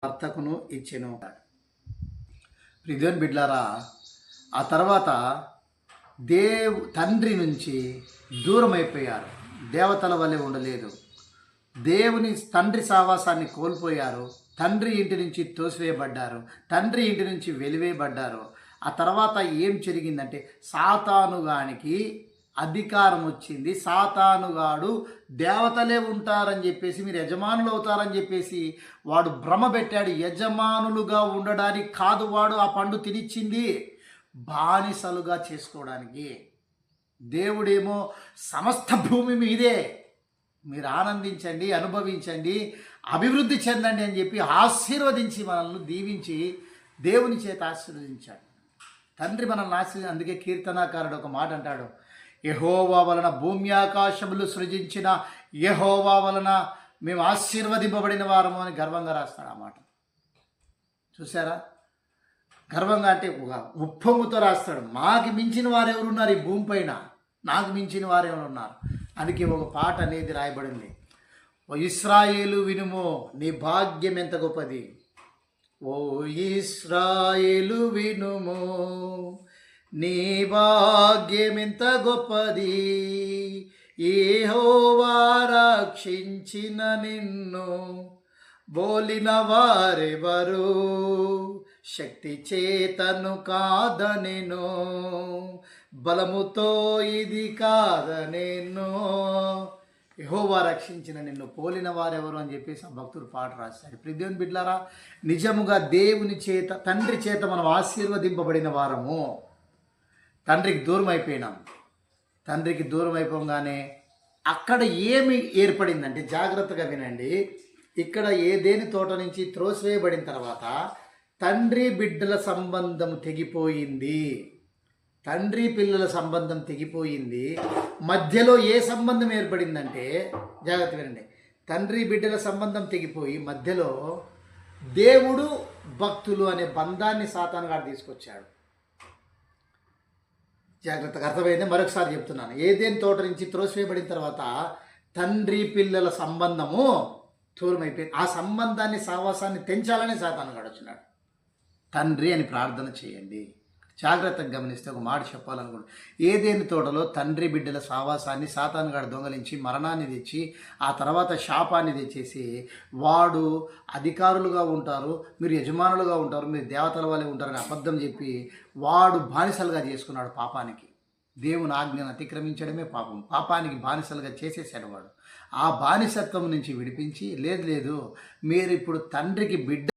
భర్తకును ఇచ్చెను. ప్రియదేవుని బిడ్డలారా, ఆ తర్వాత తండ్రి నుంచి దూరం అయిపోయారు. దేవతల వలె ఉండలేదు. తండ్రి సావాసాన్ని కోల్పోయారు. తండ్రి ఇంటి నుంచి తోసివేయబడ్డారు. తండ్రి ఇంటి నుంచి వెలివేయబడ్డారు. ఆ తర్వాత ఏం జరిగిందంటే సాతానుగానికి అధికారం వచ్చింది. సాతానుగాడు దేవతలే ఉంటారని చెప్పేసి, మీరు యజమానులు అవుతారని చెప్పేసి వాడు భ్రమ పెట్టాడు. యజమానులుగా ఉండడానికి కాదు వాడు ఆ పండు తినిచ్చింది, బానిసలుగా చేసుకోవడానికి. దేవుడేమో సమస్త భూమి మీదే, మీరు ఆనందించండి, అనుభవించండి, అభివృద్ధి చెందండి అని చెప్పి ఆశీర్వదించి మనల్ని దీవించి దేవుని చేత ఆశీర్వదించాడు. తండ్రి మనల్ని అందుకే కీర్తనాకారుడు ఒక మాట అంటాడు, యెహోవా వలన భూమి ఆకాశములు సృజించిన యెహోవా వలన మేము ఆశీర్వదింపబడిన వారము అని గర్వంగా రాస్తాడు ఆ మాట. చూసారా, గర్వంగా అంటే ఉప్పొంగుతో రాస్తాడు. మాకు మించిన వారు ఎవరున్నారు ఈ భూమి పైన, నాకు మించిన వారు ఎవరున్నారు. అందుకే ఒక పాట అనేది రాయబడింది, ఓ ఇశ్రాయేలు వినుమో నీ భాగ్యం ఎంత గొప్పది, ఓ ఇశ్రాయేలు వినుమో నీ భాగ్యం ఎంత గొప్పది, యెహోవా రక్షించిన నిన్ను బోలిన వారెవరు, శక్తి చేతను కాదనెను, బలముతో ఇది కాదనెను, యెహోవా రక్షించిన నిన్ను పోలిన వారెవరు అని చెప్పేసి ఆ భక్తుడు పాట రాశాడు. ప్రియదేవుని బిడ్డలారా, నిజముగా దేవుని చేత, తండ్రి చేత మనం ఆశీర్వదింపబడిన వారము. తండ్రికి దూరం అయిపోయినాం. తండ్రికి దూరం అయిపోగానే అక్కడ ఏమి ఏర్పడిందంటే, జాగ్రత్తగా వినండి, ఇక్కడ ఏదేని తోట నుంచి త్రోసివేయబడిన తర్వాత తండ్రి బిడ్డల సంబంధం తెగిపోయింది. తండ్రి పిల్లల సంబంధం తెగిపోయింది. మధ్యలో ఏ సంబంధం ఏర్పడిందంటే, జాగ్రత్త వినండి, తండ్రి బిడ్డల సంబంధం తెగిపోయి మధ్యలో దేవుడు భక్తులు అనే బంధాన్ని సాతానుగాడు తీసుకొచ్చాడు. జాగ్రత్తగా అర్థమైంది. మరొకసారి చెప్తున్నాను, ఏదేని తోట నుంచి త్రోసివేయబడిన తర్వాత తండ్రి పిల్లల సంబంధము దూరం అయిపోయింది. ఆ సంబంధాన్ని, సావాసాన్ని తెంచాలని సాతానుగాడు వచ్చినాడు. తండ్రి అని ప్రార్థన చేయండి. జాగ్రత్తగా గమనిస్తే ఒక మాట చెప్పాలనుకుంటున్నాను. ఏదేని తోటలో తండ్రి బిడ్డల సావాసాన్ని సాతానుగాడు దొంగలించి మరణాన్ని తెచ్చి ఆ తర్వాత శాపాన్ని తెచ్చేసి, వాడు అధికారులుగా ఉంటారు, మీరు యజమానులుగా ఉంటారు, మీరు దేవతల వల్లే ఉంటారని అబద్ధం చెప్పి వాడు బానిసలుగా చేసుకున్నాడు పాపానికి. దేవుని ఆజ్ఞను అతిక్రమించడమే పాపం. పాపానికి బానిసలుగా చేసేసాడు వాడు. ఆ బానిసత్వం నుంచి విడిపించి, లేదు మీరు ఇప్పుడు తండ్రికి బిడ్డ